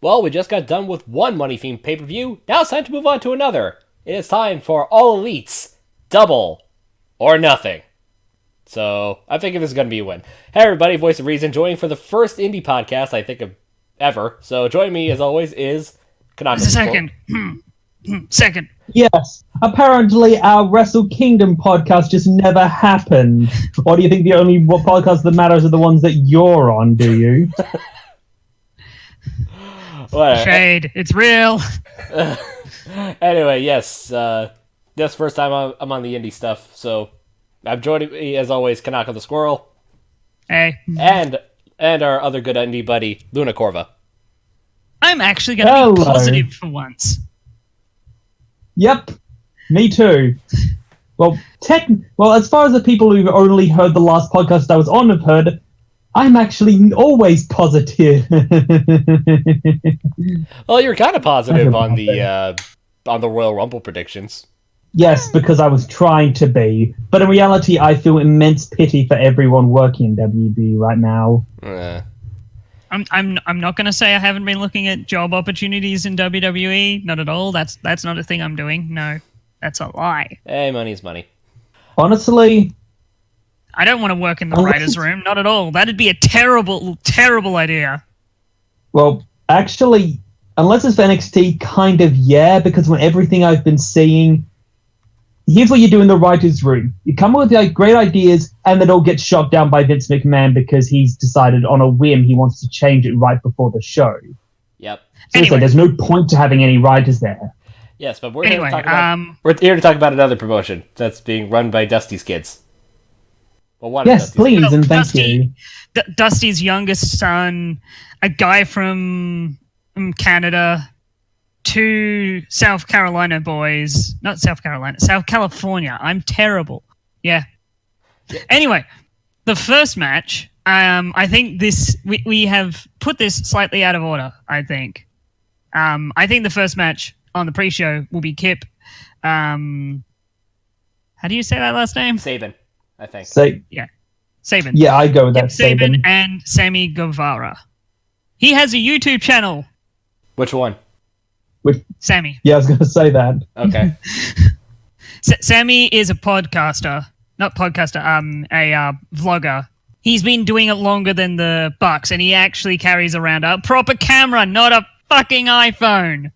Well, we just got done with one money-themed pay-per-view. Now it's time to move on to another. It is time for All Elites, Double or Nothing. So, I think this is going to be a win. Hey everybody, Voice of Reason, joining for the first indie podcast I think of ever. So, joining me as always is Kanaka. Second. Yes. Apparently our Wrestle Kingdom podcast just never happened. Or do you think the only podcast that matters are the ones that you're on, do you? Shade. It's real. Anyway, yes. This first time I'm on the indie stuff, so I'm joining me as always, Kanaka the Squirrel. Hey. And our other good indie buddy, Luna Corva. I'm actually going to be positive for once. Yep. Me too. Well, as far as the people who've only heard the last podcast I was on have heard, I'm actually always positive. Well, you're kind of positive on the Royal Rumble predictions. Yes, because I was trying to be. But in reality, I feel immense pity for everyone working in WB right now. I'm not going to say I haven't been looking at job opportunities in WWE. Not at all. That's not a thing I'm doing. No, that's a lie. Hey, money's money. Honestly, I don't want to work in the writer's room. Not at all. That'd be a terrible, terrible idea. Well, actually, unless it's for NXT, kind of yeah, because when everything I've been seeing, here's what you do in the writer's room. You come up with great ideas, and then it all gets shot down by Vince McMahon because he's decided on a whim he wants to change it right before the show. Yep. So anyway, there's no point to having any writers there. Yes, but we're here to talk about another promotion that's being run by Dusty's kids. Well, one yes, please, and thank you. Dusty's youngest son, a guy from Canada, two South Carolina boys. Not South Carolina, South California. I'm terrible. Yeah. Anyway, the first match, I think we have put this slightly out of order, I think. I think the first match on the pre-show will be Kip. How do you say that last name? Sabin, I think. Yeah. Sabin. Yeah, I go with that. Sabin and Sammy Guevara. He has a YouTube channel. Which one? Sammy. Yeah, I was going to say that. Okay. Sammy is a podcaster. Not podcaster, a vlogger. He's been doing it longer than the Bucks, and he actually carries around a proper camera, not a fucking iPhone.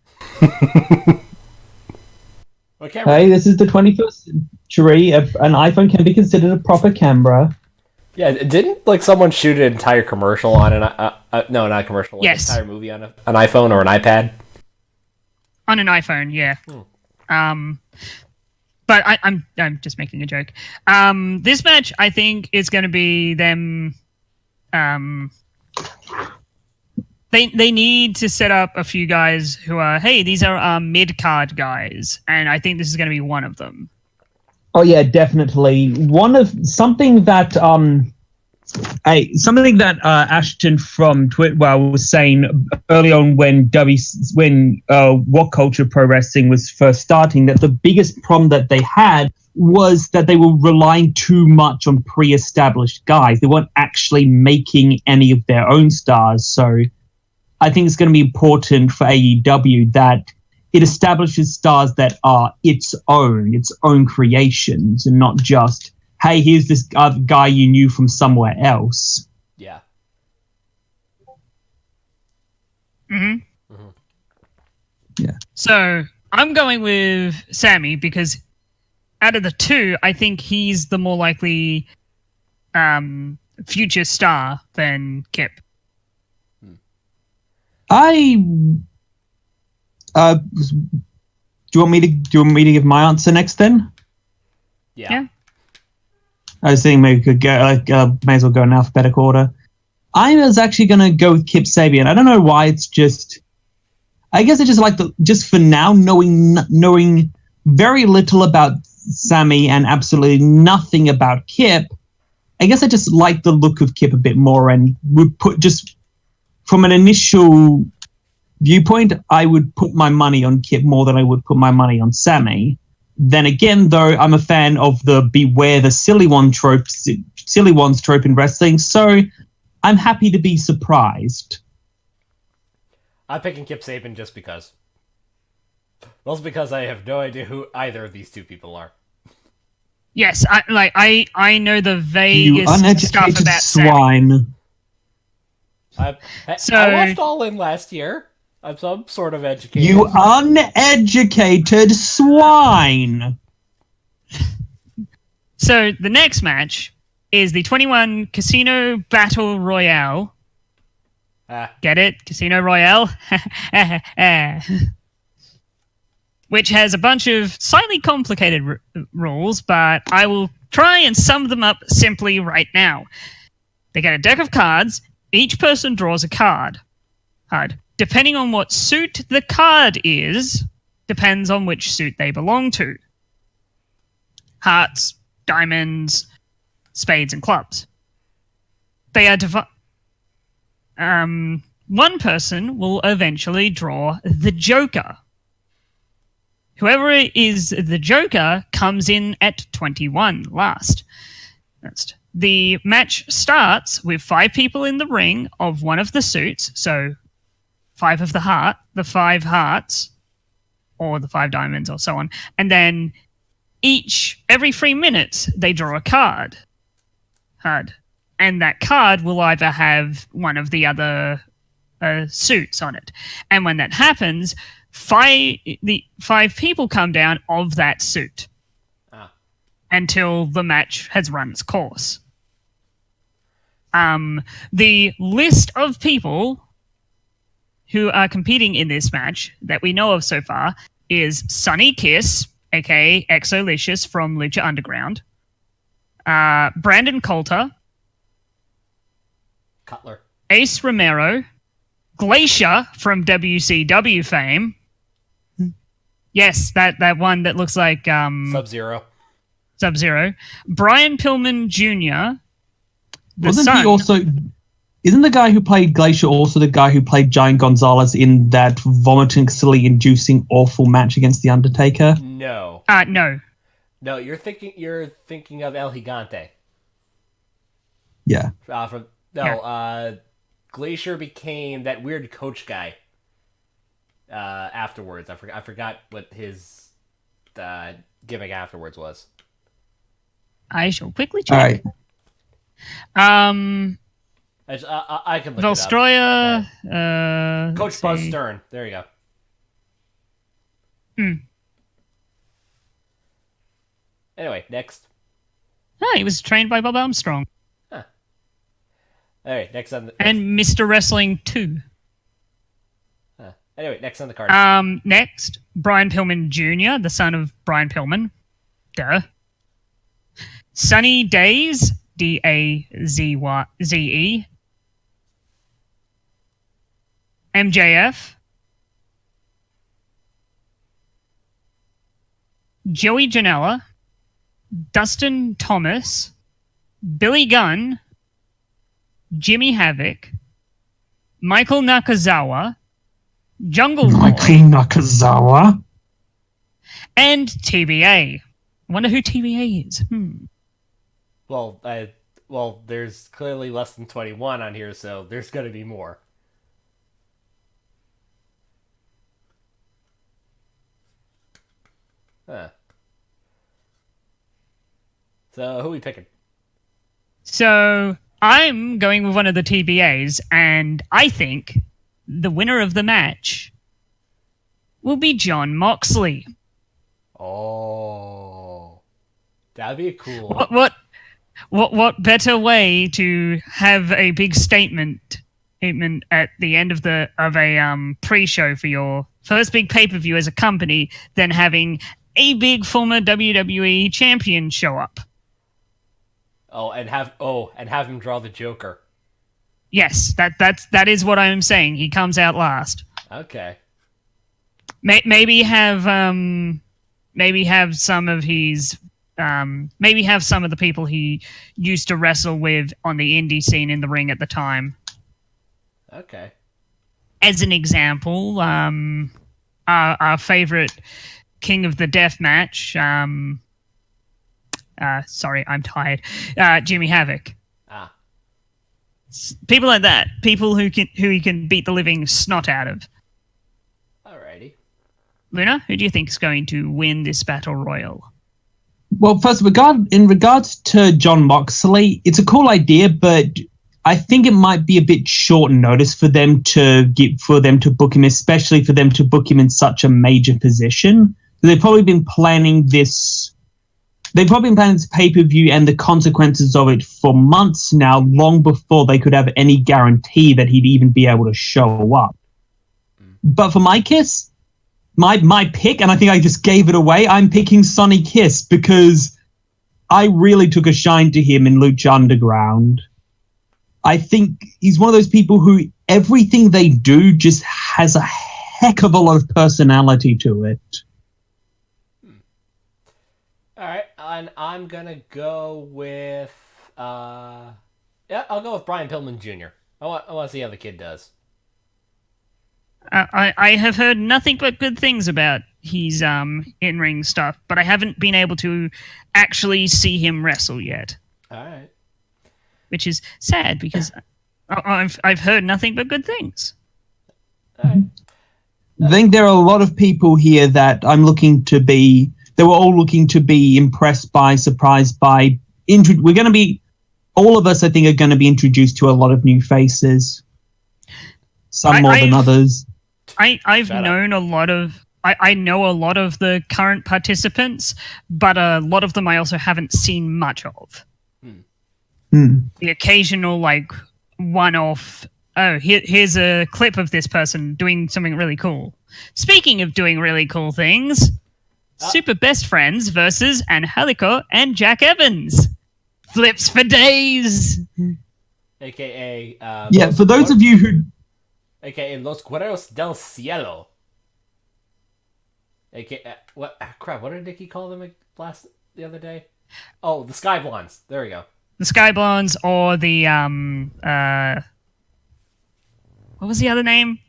Hey, this is the 21st century. An iPhone can be considered a proper camera. Yeah, didn't someone shoot an entire commercial on no, not a commercial. Yes. An entire movie on an iPhone or an iPad? On an iPhone, yeah. But I'm just making a joke. This match, I think, is going to be them. They need to set up a few guys who are, hey, these are mid-card guys, and I think this is going to be one of them. Oh yeah, definitely. Something that Ashton from Twitter was saying early on when What Culture Pro Wrestling was first starting, that the biggest problem that they had was that they were relying too much on pre-established guys. They weren't actually making any of their own stars. So I think it's going to be important for AEW that it establishes stars that are its own creations, and not just, hey, here's this other guy you knew from somewhere else. Yeah. Yeah. So I'm going with Sammy because out of the two, I think he's the more likely future star than Kip. Do you want me to give my answer next then? Yeah. I was thinking maybe we could go, may as well go in alphabetical order. I was actually going to go with Kip Sabian. I don't know why. I guess I just like just for now, knowing very little about Sammy and absolutely nothing about Kip. I guess I just like the look of Kip a bit more, and would put, just from an initial viewpoint, I would put my money on Kip more than I would put my money on Sammy. Then again, though, I'm a fan of the beware the silly ones trope in wrestling, so I'm happy to be surprised. I'm picking Kip Sabian just because. Mostly because I have no idea who either of these two people are. Yes, I know the You vaguest stuff uneducated about Sammy. swine. I So- watched All In last year. I'm some sort of educated. You uneducated swine. So the next match is the 21 Casino Battle Royale. Get it? Casino Royale? Which has a bunch of slightly complicated rules, but I will try and sum them up simply right now. They get a deck of cards. Each person draws a card. Depending on what suit the card is, depends on which suit they belong to. Hearts, diamonds, spades, and clubs. They are one person will eventually draw the Joker. Whoever is the Joker comes in at 21 last. The match starts with 5 people in the ring of one of the suits, so 5 of the five hearts, or the 5 diamonds, or so on. And then every 3 minutes, they draw a card. And that card will either have one of the other suits on it. And when that happens, 5 people come down of that suit until the match has run its course. The list of people who are competing in this match that we know of so far is Sonny Kiss, aka Exolicious from Lucha Underground, Brandon Coulter, Cutler, Ace Romero, Glacier from WCW fame. Yes, that one that looks like Sub-Zero. Sub-Zero. Brian Pillman Jr. Isn't the guy who played Glacier also the guy who played Giant Gonzalez in that vomitingly-inducing awful match against The Undertaker? No. No. No, you're thinking of El Gigante. Yeah. Glacier became that weird coach guy. Afterwards, I forgot what his gimmick afterwards was. I shall quickly check. All right. I can look Valstroya, it up. Coach let's Buzz see. Stern. There you go. Anyway, next. Oh, he was trained by Bob Armstrong. All right, next on the And Mr. Wrestling 2. Anyway, next on the card. Next, Brian Pillman Jr., the son of Brian Pillman. Duh. Sunny Daze, Daze. MJF. Joey Janela. Dustin Thomas. Billy Gunn. Jimmy Havoc. Michael Nakazawa. Jungle Boy, Nakazawa. and TBA. I wonder who TBA is. Well, there's clearly less than 21 on here, so there's going to be more. So, who are we picking? So I'm going with one of the TBAs, and I think the winner of the match will be John Moxley. Oh, that'd be cool. What better way to have a big statement at the end of a pre-show for your first big pay-per-view as a company than having a big former WWE champion show up? And have him draw the Joker. Yes, that is what I'm saying. He comes out last. Okay. Maybe have some of the people he used to wrestle with on the indie scene in the ring at the time. Okay. As an example, our favorite King of the Death match. Sorry, I'm tired. Jimmy Havoc. People like that. People who he can beat the living snot out of. Luna, who do you think is going to win this battle royal? Well, first, in regards to John Moxley, it's a cool idea, but I think it might be a bit short notice for them to book him, especially for them to book him in such a major position. They've probably been planning this. They've probably been planning this pay-per-view and the consequences of it for months now, long before they could have any guarantee that he'd even be able to show up. But for my Kiss, my pick, and I think I just gave it away, I'm picking Sonny Kiss because I really took a shine to him in Lucha Underground. I think he's one of those people who everything they do just has a heck of a lot of personality to it. All right, and I'm gonna go with I'll go with Brian Pillman Jr. I want to see how the kid does. I have heard nothing but good things about his in-ring stuff, but I haven't been able to actually see him wrestle yet. All right. Which is sad because I've heard nothing but good things. All right. I think there are a lot of people here that I'm looking to be. They were all looking to be impressed by, surprised by. We're going to be. All of us, I think, are going to be introduced to a lot of new faces. Some more than others. I've known a lot of. I know a lot of the current participants, but a lot of them I also haven't seen much of. The occasional, like, one-off, here's a clip of this person doing something really cool. Speaking of doing really cool things, Super Best Friends versus Angelico and Jack Evans. Flips for days! A.K.A. For those of you who... A.K.A. Los Guerreros del Cielo. A.K.A. What did Nikki call them the other day? Oh, the Sky Blondes. There we go. The Sky Blondes or the what was the other name?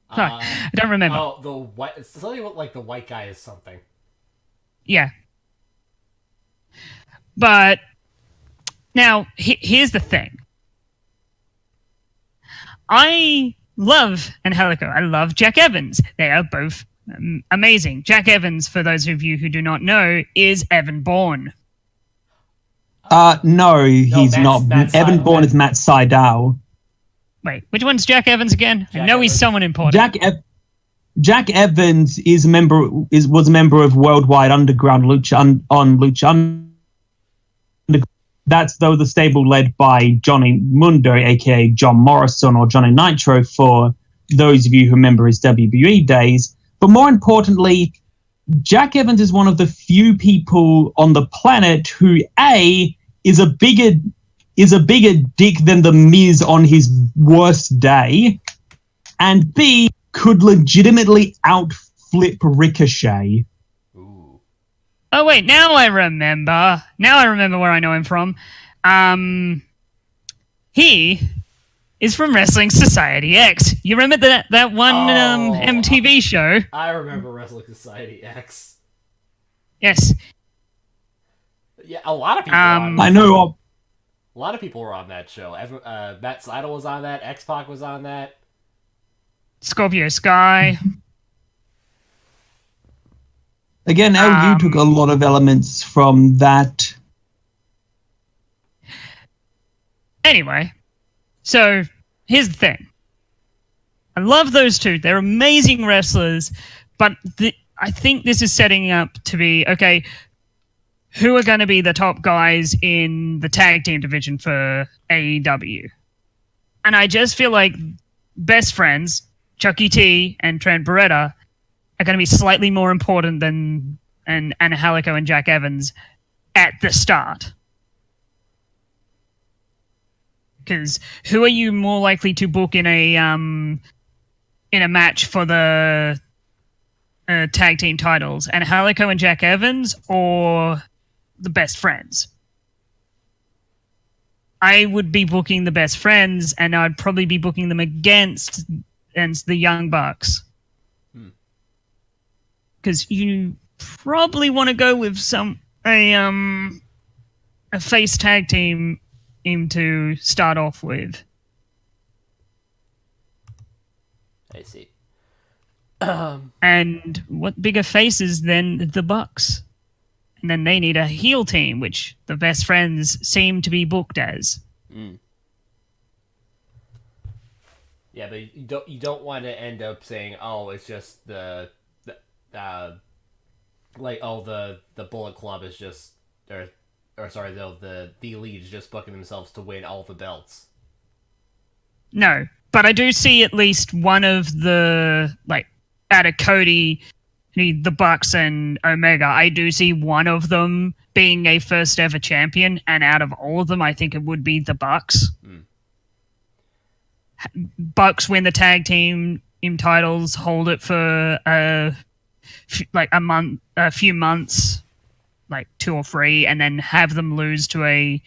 I don't remember. Oh, the white. It's something like the white guy is something. Yeah. But now here's the thing. I love Angelico. I love Jack Evans. They are both amazing. Jack Evans, for those of you who do not know, is Evan Bourne. No, he's not. Evan Bourne is Matt Sydal. Wait, which one's Jack Evans again? I know he's someone important. Jack Evans was a member of Worldwide Underground Lucha Underground. That's the stable led by Johnny Mundo, aka John Morrison or Johnny Nitro, for those of you who remember his WWE days. But more importantly, Jack Evans is one of the few people on the planet who is a bigger dick than the Miz on his worst day, and B could legitimately outflip Ricochet. Ooh. Oh wait, now I remember. Where I know him from. He is from Wrestling Society X. You remember that one MTV show? I remember Wrestling Society X. Yes. Yeah, a lot of people. I know. A lot of people were on that show. Matt Sydal was on that. X-Pac was on that. Scorpio Sky. Again, LU took a lot of elements from that. Anyway, so here's the thing. I love those two. They're amazing wrestlers, but I think this is setting up to be, okay, who are going to be the top guys in the tag team division for AEW? And I just feel like Best Friends, Chucky T and Trent Beretta, are going to be slightly more important than Angelico and Jack Evans at the start. Because who are you more likely to book in a match for the tag team titles? Angelico and Jack Evans or the Best Friends? I would be booking the Best Friends, and I'd probably be booking them against the Young Bucks. Because you probably want to go with a face tag team to start off with. I see. And what bigger faces than the Bucks? And then they need a heel team, which the best friends seem to be booked as. Yeah, but you don't want to end up saying, oh, it's just the Bullet Club is just or sorry, the Elite is just booking themselves to win all the belts. No, but I do see at least one of the, like, out of Cody, the Bucks and Omega, I do see one of them being a first ever champion, and out of all of them, I think it would be the Bucks. Bucks win the tag team titles, hold it for a few months, like 2 or 3, and then have them lose to a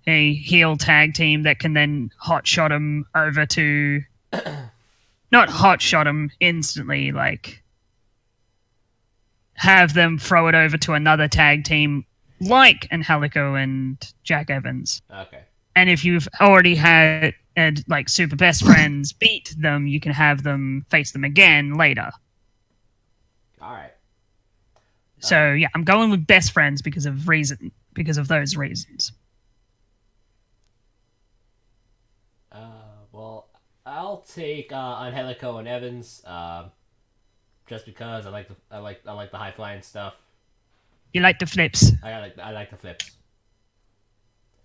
heel tag team that can then hot shot them over to not hot shot them instantly, like have them throw it over to another tag team like Angelico and Jack Evans. Okay. And if you've already had like super best friends beat them, you can have them face them again later. All right. So yeah, I'm going with best friends because of those reasons. Well, I'll take Angelico and Evans, just because I like the high flying stuff. You like the flips? I like the flips,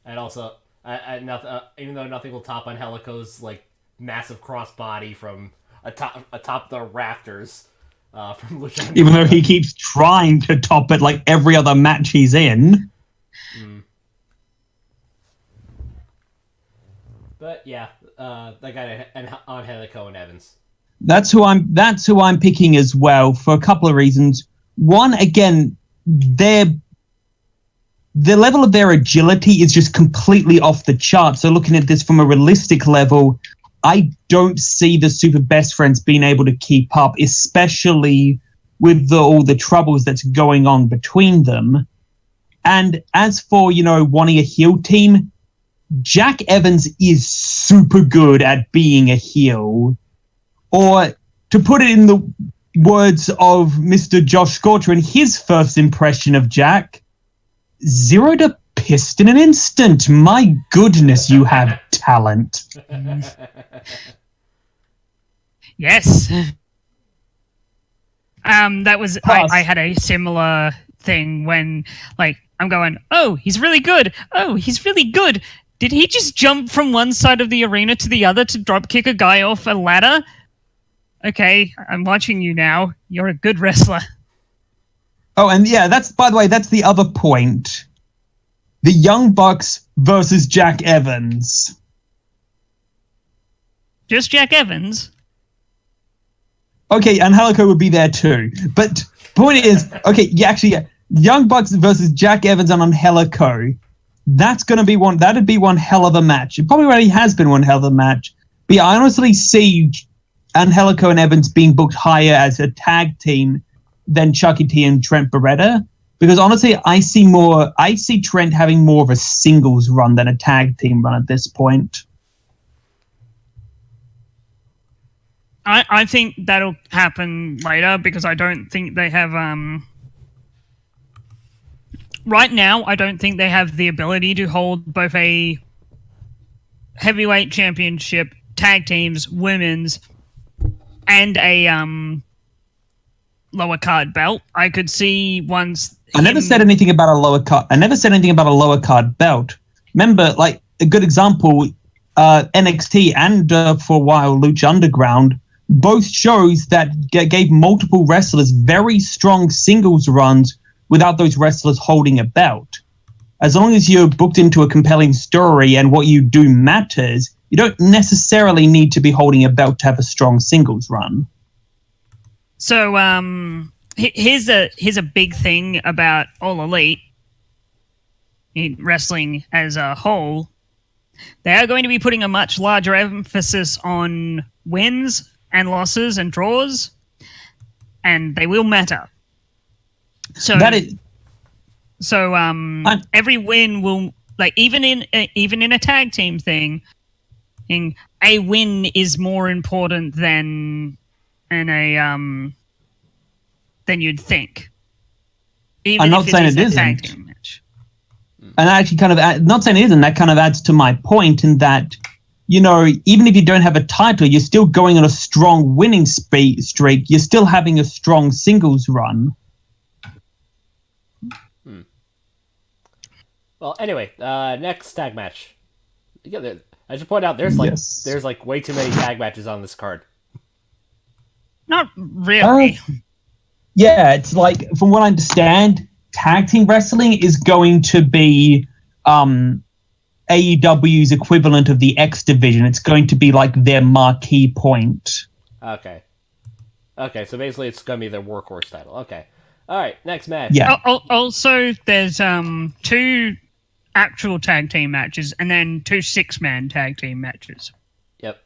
and also even though nothing will top Angelico's like massive crossbody from atop the rafters. From Lucha Even though he keeps trying to top it like every other match he's in. But yeah, that guy Angelico and Evans. That's who I'm picking as well for a couple of reasons. One, again, the level of their agility is just completely off the chart. So looking at this from a realistic level, I don't see the Super Best Friends being able to keep up, especially with all the troubles that's going on between them. And as for, wanting a heel team, Jack Evans is super good at being a heel. Or, to put it in the words of Mr. Josh Scorcher in his first impression of Jack, 0 to pissed in an instant. My goodness, you have talent. Yes. That was I had a similar thing when, like, I'm going, oh, he's really good. Oh, he's really good. Did he just jump from one side of the arena to the other to drop kick a guy off a ladder? Okay, I'm watching you now. You're a good wrestler. Oh, and yeah, by the way, that's the other point. The Young Bucks versus Jack Evans. Just Jack Evans? Okay, Angelico would be there too. But point is, okay, yeah, Young Bucks versus Jack Evans and Angelico. That'd be one hell of a match. It probably already has been one hell of a match. But yeah, I honestly see Angelico and Evans being booked higher as a tag team than Chucky T and Trent Beretta. Because honestly, I see Trent having more of a singles run than a tag team run at this point. I think that'll happen later because I don't think they have right now, I don't think they have the ability to hold both a heavyweight championship, tag teams, women's, and a lower card belt. I could see once. I never said anything about a lower card. I never said anything about a lower card belt. Remember, like a good example, NXT and for a while Lucha Underground, both shows that gave multiple wrestlers very strong singles runs without those wrestlers holding a belt. As long as you're booked into a compelling story and what you do matters, you don't necessarily need to be holding a belt to have a strong singles run. So here's a big thing about All Elite in wrestling as a whole. They are going to be putting a much larger emphasis on wins and losses and draws, and they will matter. So every win will, like, even in a tag team thing, a win is more important than in a than you'd think. Even I'm not if saying is it a tag isn't. team match. And I actually not saying it isn't, that kind of adds to my point in that, even if you don't have a title, you're still going on a strong winning streak. You're still having a strong singles run. Well, anyway, next tag match. Yeah, I should point out there's like way too many tag matches on this card. Not really. Yeah, it's like, from what I understand, tag team wrestling is going to be AEW's equivalent of the X division. It's going to be like their marquee point. Okay, so basically it's going to be their workhorse title. Okay. All right, next match. Yeah. Also, there's 2 actual tag team matches and then 2 6-man tag team matches. Yep.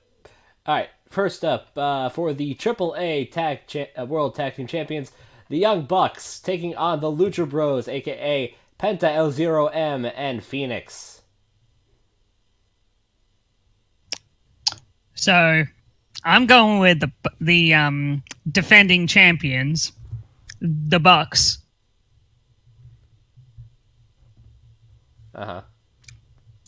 All right, first up, for the AAA World Tag Team Champions, the Young Bucks taking on the Lucha Bros, a.k.a. Penta El Zero M and Phoenix. So, I'm going with the defending champions, the Bucks.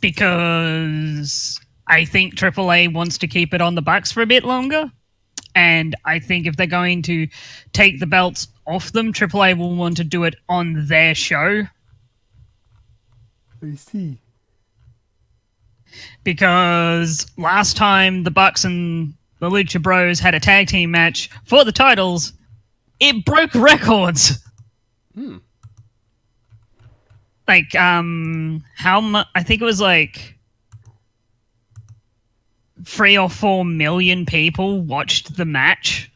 Because I think AAA wants to keep it on the Bucks for a bit longer. And I think if they're going to take the belts off them, AAA will want to do it on their show. I see. Because last time the Bucks and the Lucha Bros had a tag team match for the titles, it broke records. Like, how much? I think it was like 3 or 4 million people watched the match.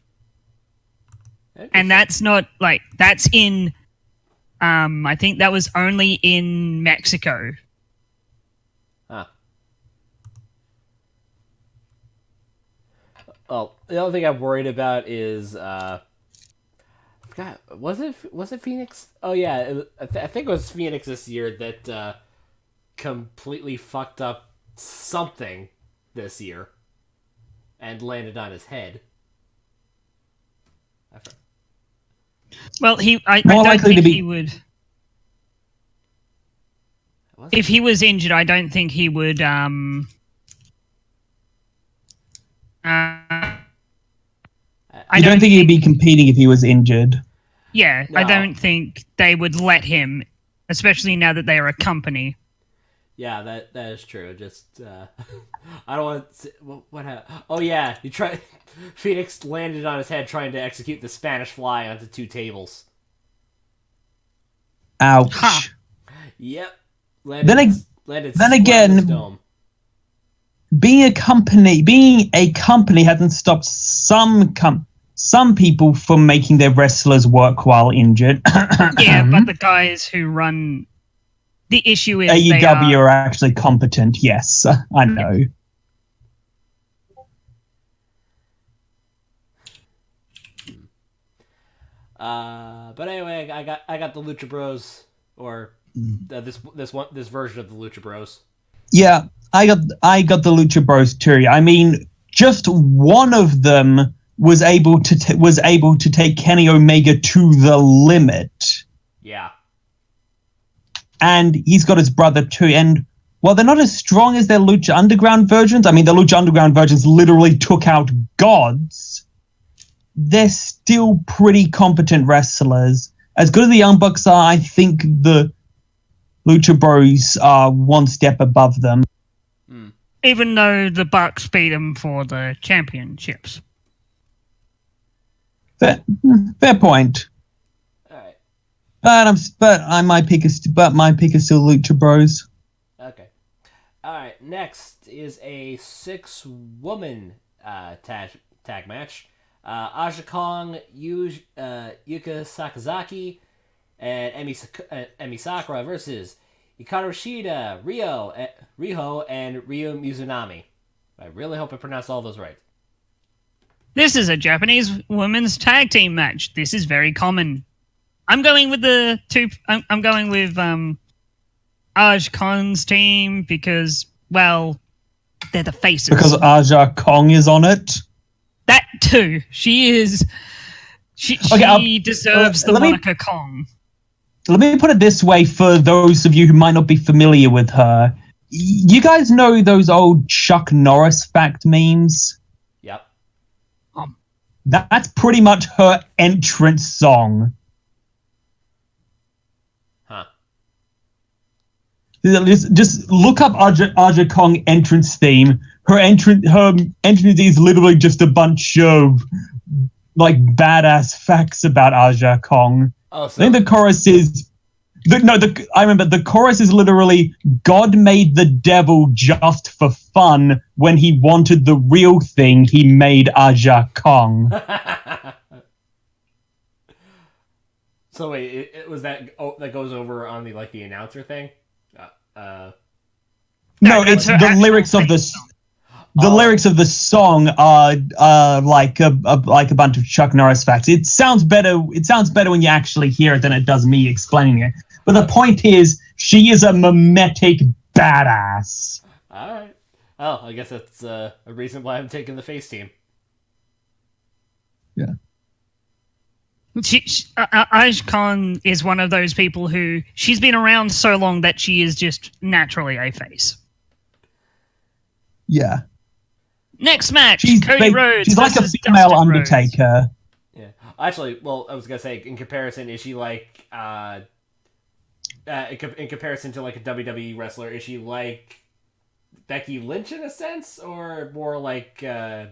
And that's not like, that's in, I think that was only in Mexico. Well, the only thing I'm worried about is, I forgot, was it Phoenix? Oh yeah, I think it was Phoenix this year that completely fucked up something this year and landed on his head. Well, I don't think he would. If he was injured, I don't think he would. I don't think he'd be competing if he was injured. Yeah, No. I don't think they would let him, especially now that they are a company. Yeah, that is true. Just I don't want to, what happened? Oh yeah, Phoenix landed on his head trying to execute the Spanish Fly onto 2 tables. Ouch. Huh. Yep. Then square again, in his dome. being a company hasn't stopped some people from making their wrestlers work while injured. Yeah, but the guys who run the issue is AEW are actually competent. Yes, I know. But anyway, I got the Lucha Bros, or this version of the Lucha Bros. Yeah, I got the Lucha Bros too. I mean, just one of them was able to take Kenny Omega to the limit. Yeah. And he's got his brother too. And while they're not as strong as their Lucha Underground versions, I mean, the Lucha Underground versions literally took out gods. They're still pretty competent wrestlers. As good as the Young Bucks are, I think the Lucha Bros are one step above them. Even though the Bucks beat them for the championships. Fair point. All right. But my pick is still Lucha Bros. Okay. All right. Next is a 6-woman tag match. Aja Kong, Yuka Sakazaki, and Emi Sakura versus Hikaru Shida, Riho, and Ryo Mizunami. I really hope I pronounced all those right. This is a Japanese women's tag team match. This is very common. I'm going with I'm going with Aja Kong's team because, well, they're the faces. Because Aja Kong is on it. That too. She is She Okay, deserves the let me- Monica Kong. Let me put it this way for those of you who might not be familiar with her. You guys know those old Chuck Norris fact memes? Yep. That's pretty much her entrance song. Huh. Just look up Aja Kong entrance theme. Her entrance is literally just a bunch of like badass facts about Aja Kong. Oh, I think the chorus is I remember the chorus is literally God made the devil just for fun. When he wanted the real thing, he made Aja Kong. So wait, it was that that goes over on the announcer thing? No, that's it's her the actual lyrics of theme the song. the lyrics of the song are like a bunch of Chuck Norris facts. It sounds better. It sounds better when you actually hear it than it does me explaining it. But the point is, she is a mimetic badass. All right. Oh, I guess that's a reason why I'm taking the face team. Yeah. Aja Khan is one of those people who she's been around so long that she is just naturally a face. Yeah. Next match, She's Cody Rhodes. She's like a versus female Dustin Rhodes. Undertaker. Yeah. Actually, well, I was gonna say in comparison, is she like in comparison to like a WWE wrestler, is she like Becky Lynch in a sense, or more like? Yeah,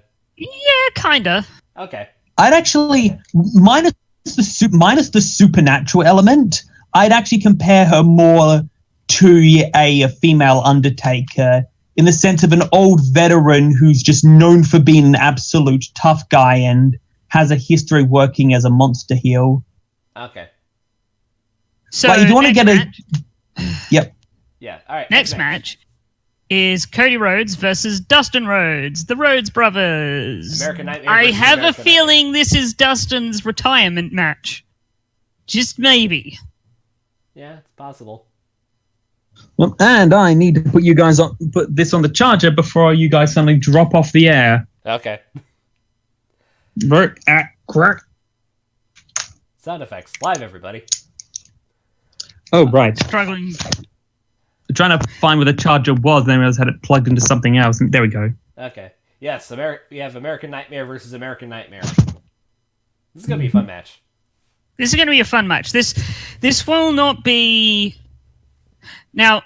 kinda. Okay. I'd actually minus the supernatural element. I'd actually compare her more to a female Undertaker in the sense of an old veteran who's just known for being an absolute tough guy and has a history working as a monster heel. Okay. So Like, if you want to next get match, Yep. Yeah. All right. next match is Cody Rhodes versus Dustin Rhodes, the Rhodes brothers. American Nightmare I versus have American a feeling this is Dustin's retirement match. Just maybe. Yeah, it's possible. Well, and I need to put this on the charger before you guys suddenly drop off the air. Okay. Crack. Sound effects live, everybody. Oh, right. Struggling. Trying to find where the charger was, and then I realized I had it plugged into something else. And there we go. Okay. Yes, we have American Nightmare versus American Nightmare. This is gonna be a fun match. This is going to be a fun match. This will not be. Now,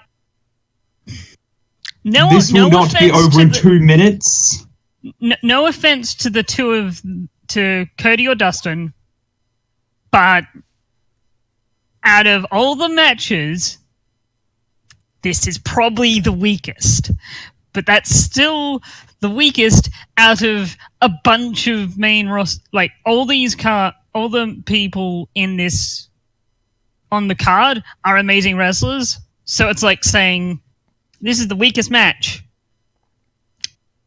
This will not be over in 2 minutes. No offense to the to Cody or Dustin, but out of all the matches, this is probably the weakest. But that's still the weakest out of a bunch of main roster. Like all the people in this on the card are amazing wrestlers. So it's like saying this is the weakest match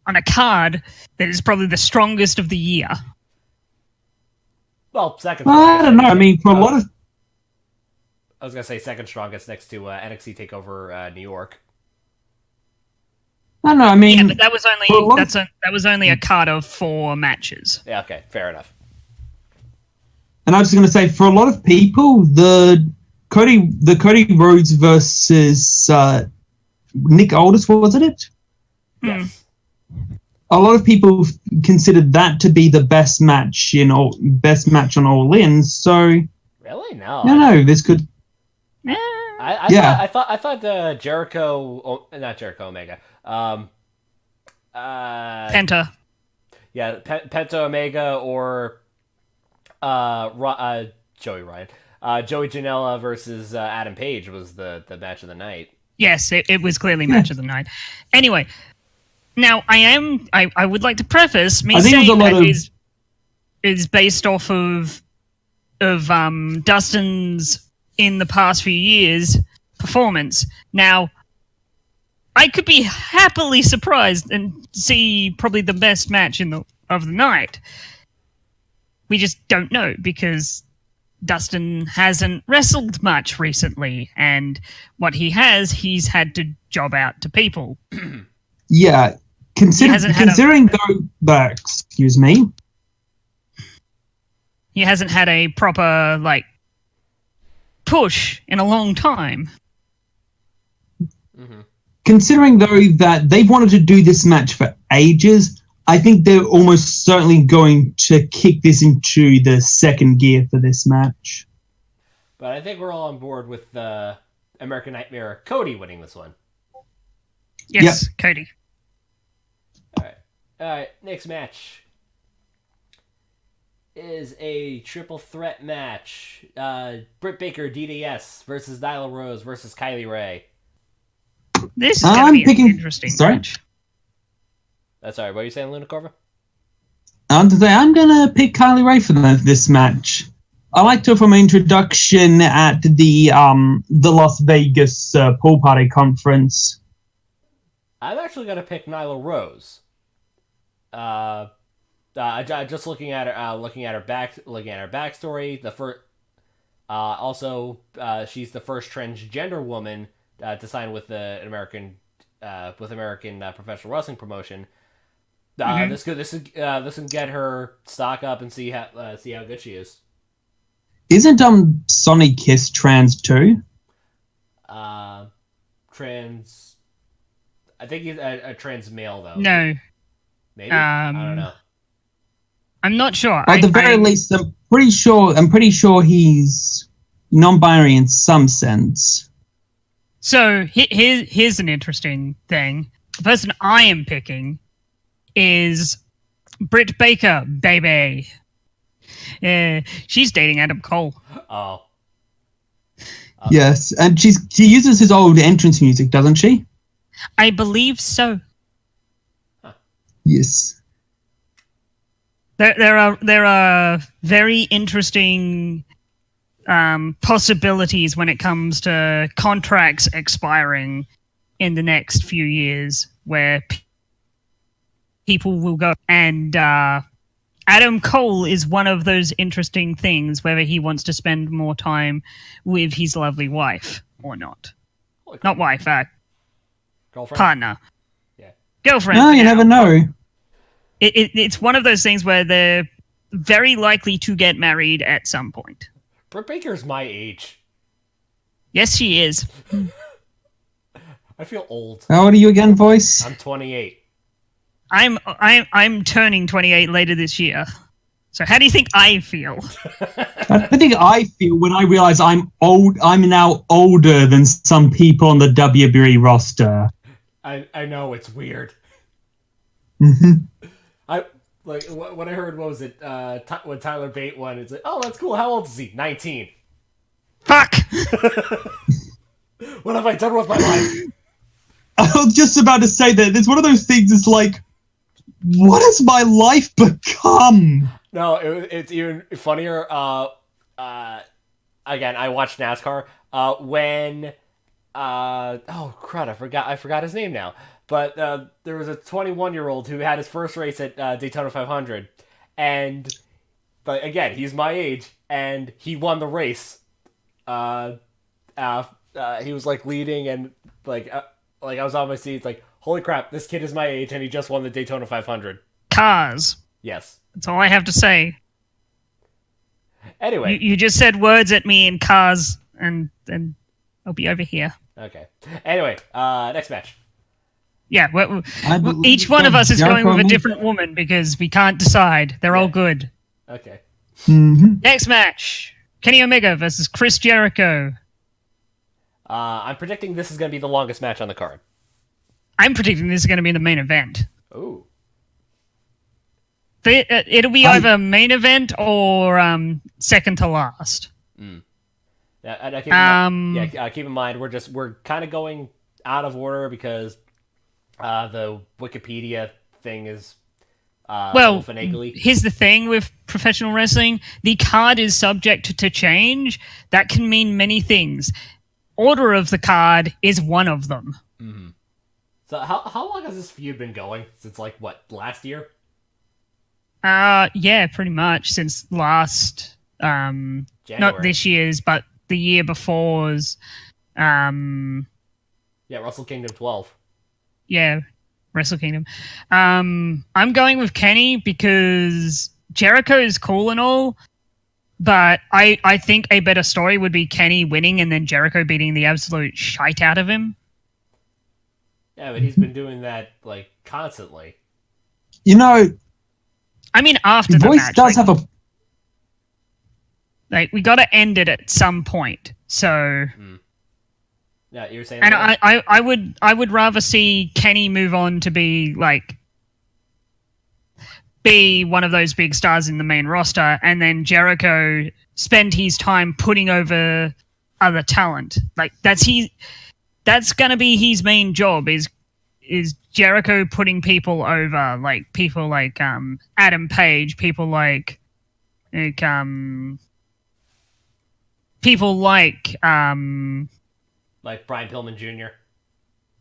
on a card that is probably the strongest of the year. Well, second. I don't know. I mean, for a lot of I was gonna say second strongest next to NXT Takeover New York. I don't know. I mean, Yeah, but that was only for a lot of- that was only a card of 4 matches. Yeah. Okay. Fair enough. and I was going to say, for a lot of people, the Cody Rhodes versus Nick Aldis, wasn't it? Yes. A lot of people considered that to be the best match on All In. So Really? No. no, this could. Eh, I thought not Jericho Omega. Penta. Yeah, Penta Omega or Joey Ryan. Joey Janela versus Adam Page was the match of the night. Yes, it was clearly match of the night. Anyway, now I would like to preface me I think it was saying a lot that of- is based off of Dustin's in the past few years performance. Now, I could be happily surprised and see probably the best match of the night. We just don't know because Dustin hasn't wrestled much recently, and what he has, he's had to job out to people. Yeah, hasn't had considering though, excuse me. He hasn't had a proper like push in a long time. Considering though that they've wanted to do this match for ages, I think they're almost certainly going to kick this into the second gear for this match. But I think we're all on board with American Nightmare Cody winning this one. Yes, Cody. All right. Next match is a triple threat match. Britt Baker, DDS versus Nyla Rose versus Kylie Ray. This is going to be an interesting match. Sorry, what are you saying, Luna Corva? I'm going to pick Kylie Ray for this match. I liked her from her introduction at the Las Vegas pool party conference. I'm actually going to pick Nyla Rose. Just looking at her backstory. Also, she's the first transgender woman to sign with an American professional wrestling promotion. This can get her stock up and see how good she is. Isn't Sonny Kiss trans too? Trans. I think he's a trans male though. No. Maybe. I don't know. I'm not sure. At the very least, I'm pretty sure he's non-binary in some sense. So here's an interesting thing. The person I am picking is Britt Baker, baby. She's dating Adam Cole. Oh. Yes, and she uses his old entrance music, doesn't she? I believe so. Huh. Yes. There are very interesting possibilities when it comes to contracts expiring in the next few years, where people will go. And Adam Cole is one of those interesting things, whether he wants to spend more time with his lovely wife or not. Not wife, girlfriend? Partner. Yeah. Girlfriend. No, you never know. It's one of those things where they're very likely to get married at some point. Britt Baker's my age. Yes, she is. I feel old. How old are you again, voice? I'm 28. I'm turning 28 later this year. So how do you think I feel? I think I feel when I realize I'm old. I'm now older than some people on the WWE roster. I know, it's weird. Mm-hmm. When I heard, what was it? When Tyler Bate won, it's like, oh, that's cool. How old is he? 19. Fuck! What have I done with my life? I was just about to say that it's one of those things. It's like, what has my life become? No, it's even funnier. Again, I watched NASCAR. When oh crud, I forgot his name now. But there was a 21-year-old who had his first race at Daytona 500, but again, he's my age, and he won the race. He was like leading, and like I was on my seat, like, holy crap, this kid is my age, and he just won the Daytona 500. Cars. Yes. That's all I have to say. Anyway, you just said words at me in cars, and I'll be over here. Okay. Anyway, next match. Yeah, each one of us is going with a different woman because we can't decide. They're all good. Okay. Mm-hmm. Next match: Kenny Omega versus Chris Jericho. I'm predicting this is going to be the longest match on the card. I'm predicting this is going to be the main event. Ooh. It'll be either main event or second to last. Keep in mind we're kind of going out of order because the Wikipedia thing is finagly. Here's the thing with professional wrestling: the card is subject to change. That can mean many things. Order of the card is one of them. Mm-hmm. So how long has this feud been going? Since last year? Yeah, pretty much since last January. Not this year's, but the year before's. Wrestle Kingdom 12. Yeah, Wrestle Kingdom. I'm going with Kenny because Jericho is cool and all, But I think a better story would be Kenny winning and then Jericho beating the absolute shite out of him. Yeah, but he's been doing that like constantly. You know, I mean, after the Voice match, does like, have a. like we got to end it at some point. So, Yeah, you're saying. and that? I would rather see Kenny move on to be one of those big stars in the main roster, and then Jericho spend his time putting over other talent. Like that's gonna be his main job is Jericho putting people over, like people like Adam Page, people like people like Like Brian Pillman Jr.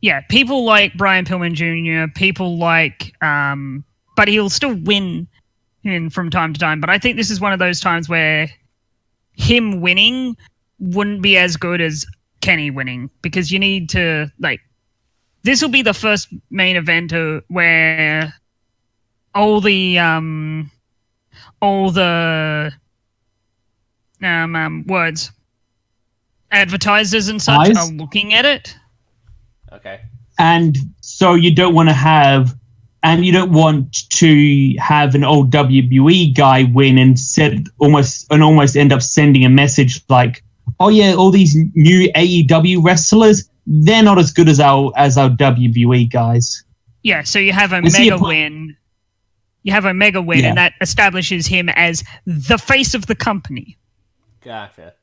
yeah, people like Brian Pillman Jr., people like but he'll still win from time to time. But I think this is one of those times where him winning wouldn't be as good as Kenny winning, because you need to, like, this will be the first main event where all the words, advertisers and such Eyes? are looking at it. Okay. And so you don't want to have, and you don't want to have an old WWE guy win and almost end up sending a message like, oh yeah, all these new AEW wrestlers, they're not as good as our WWE guys. Yeah, so you have a I see mega a point. win. You have a mega win, Yeah. and that establishes him as the face of the company. Gotcha.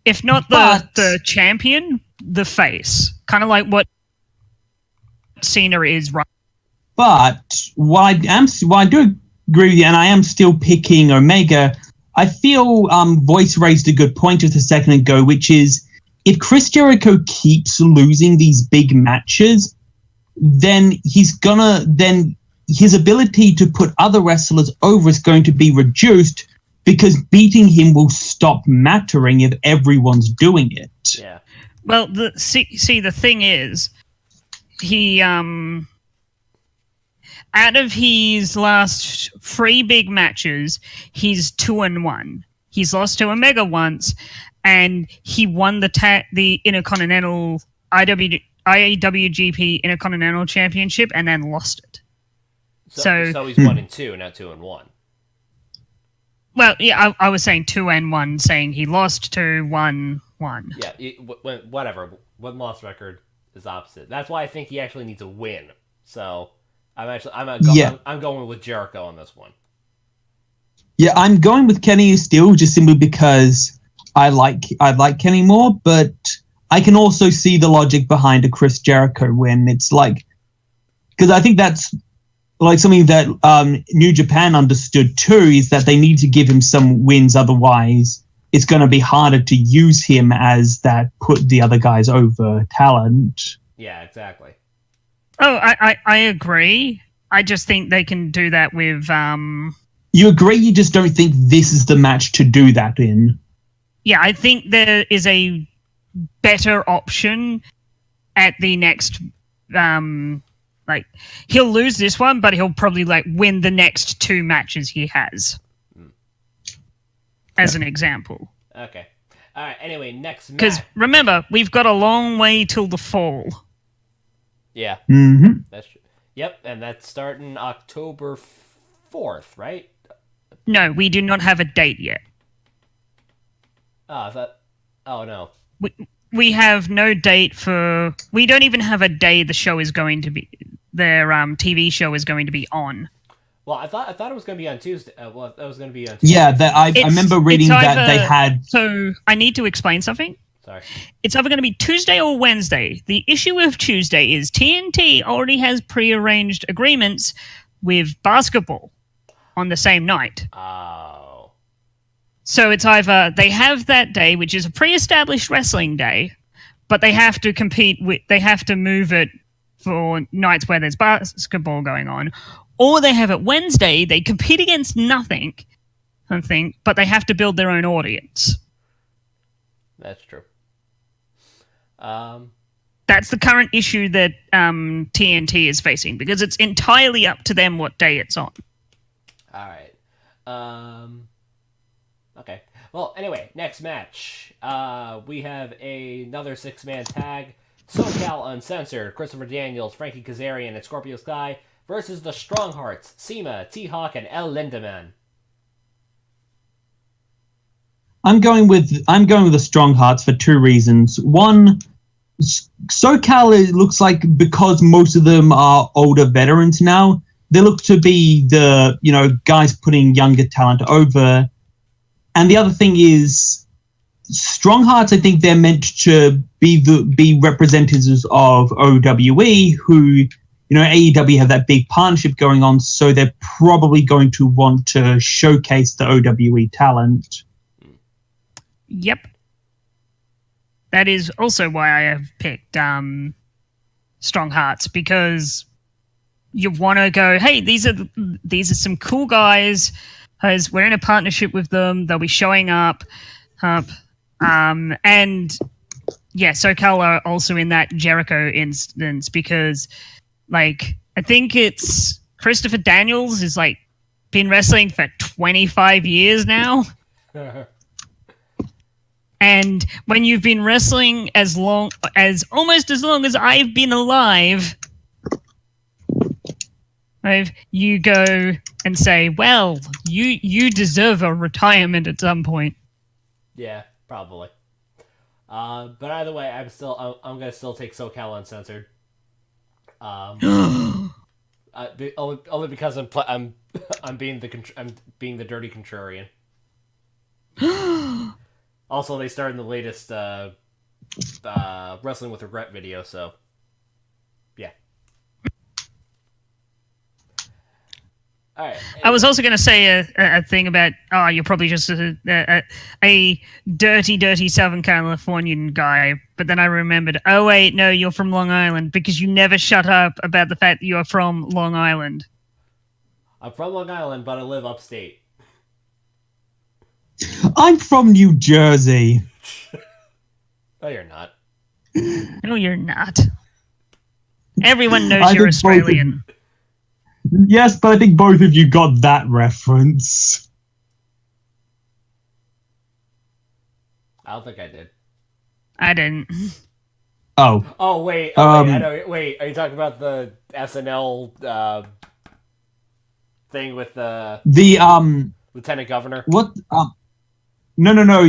If not the champion, the face. Kind of like what Cena is right. But while I do agree with you, and I am still picking Omega, I feel Voice raised a good point just a second ago, which is if Chris Jericho keeps losing these big matches, then his ability to put other wrestlers over is going to be reduced, because beating him will stop mattering if everyone's doing it. Yeah. Well, the thing is, he out of his last 3 big matches, he's 2-1. He's lost to Omega once, and he won the Intercontinental IWGP Intercontinental Championship and then lost it. So he's 1-2, not 2-1. Well, yeah, I was saying 2-1, saying he lost to 1-1. Yeah, whatever. Win-loss record is opposite. That's why I think he actually needs a win. So I'm going with Jericho on this one. Yeah, I'm going with Kenny still, just simply because I like Kenny more, but I can also see the logic behind a Chris Jericho win. It's like, because I think that's like something that New Japan understood too, is that they need to give him some wins, otherwise it's going to be harder to use him as that put the other guys over talent. Yeah, exactly. Oh, I agree. I just think they can do that with You agree, you just don't think this is the match to do that in. Yeah, I think there is a better option at the next like, he'll lose this one, but he'll probably win the next 2 matches he has. As an example. Okay. All right. Anyway, next match. Because remember, we've got a long way till the fall. Yeah. Mm-hmm. That's true. Yep, and that's starting October 4th, right? No, we do not have a date yet. Oh no. We have no date for. We don't even have a day the show is going to be. Their TV show is going to be on. Well, I thought it was going to be on Tuesday. Well, that was going to be on Tuesday. Yeah, I remember reading that they had. So I need to explain something. Sorry. It's either going to be Tuesday or Wednesday. The issue with Tuesday is TNT already has prearranged agreements with basketball on the same night. Oh. So it's either they have that day, which is a pre-established wrestling day, but they have to they have to move it for nights where there's basketball going on, or they have it Wednesday, they compete against nothing, but they have to build their own audience. That's true. That's the current issue that TNT is facing, because it's entirely up to them what day it's on. All right. Okay. Well, anyway, next match. We have another 6-man tag. SoCal Uncensored, Christopher Daniels, Frankie Kazarian, and Scorpio Sky versus the Stronghearts, Seema, T-Hawk, and El Lindemann. I'm going with the Stronghearts for 2 reasons. One, SoCal, it looks like, because most of them are older veterans now, they look to be the, guys putting younger talent over. And the other thing is, Stronghearts, I think they're meant to be representatives of OWE, who, AEW have that big partnership going on, so they're probably going to want to showcase the OWE talent. Yep. That is also why I have picked Strong Hearts, because you want to go, hey, these are some cool guys. We're in a partnership with them. They'll be showing up. And yeah, SoCal are also in that Jericho instance because, I think it's Christopher Daniels is been wrestling for 25 years now. And when you've been wrestling almost as long as I've been alive, you go and say, well, you deserve a retirement at some point. Yeah, probably. But either way, I'm gonna still take SoCal Uncensored. Only because I'm being the dirty contrarian. Also, they starred in the latest Wrestling with Regret video, so yeah. All right. Anyway. I was also going to say a thing about, you're probably just a dirty Southern Californian guy, but then I remembered, oh wait, no, you're from Long Island, because you never shut up about the fact that you are from Long Island. I'm from Long Island, but I live upstate. I'm from New Jersey. No, you're not. No, you're not. Everyone knows you're Australian. Yes, but I think both of you got that reference. I don't think I did. I didn't. Oh. Oh, wait. I know. Wait, are you talking about the SNL thing with the Lieutenant Governor? What? No.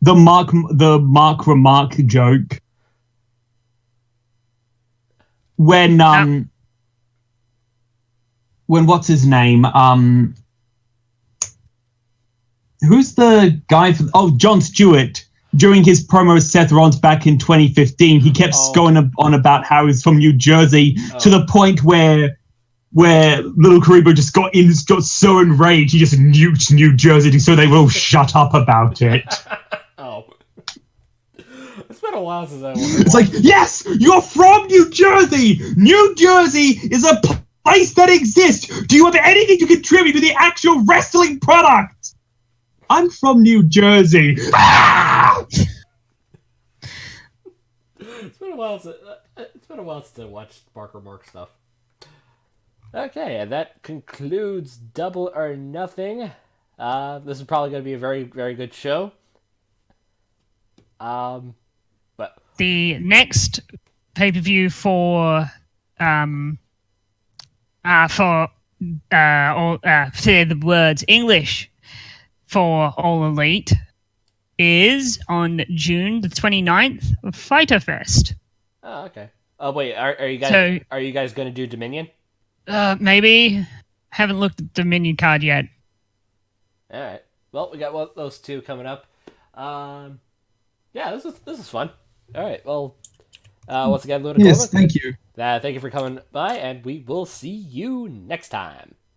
The Mark remark joke. When what's his name? Who's the guy from? Jon Stewart. During his promo with Seth Rollins back in 2015, he kept going on about how he's from New Jersey to the point where Little Karibo just got so enraged he just nuked New Jersey so they will shut up about it. It's been a while since I It's like, yes, you're from New Jersey! New Jersey is a place that exists! Do you have anything to contribute to the actual wrestling product? I'm from New Jersey. It's been a while since I watched Mark Remark stuff. Okay, and that concludes Double or Nothing. This is probably going to be a very, very good show. But the next pay-per-view say the words English for All Elite is on June the 29th of Fyter Fest. Oh, okay. Oh, wait, are you guys going to do Dominion? Maybe. Haven't looked at the Dominion card yet. All right. Well, we got those two coming up. Yeah, this is fun. All right. Well, once again, Luna. Yes, thank you. Thank you for coming by, and we will see you next time.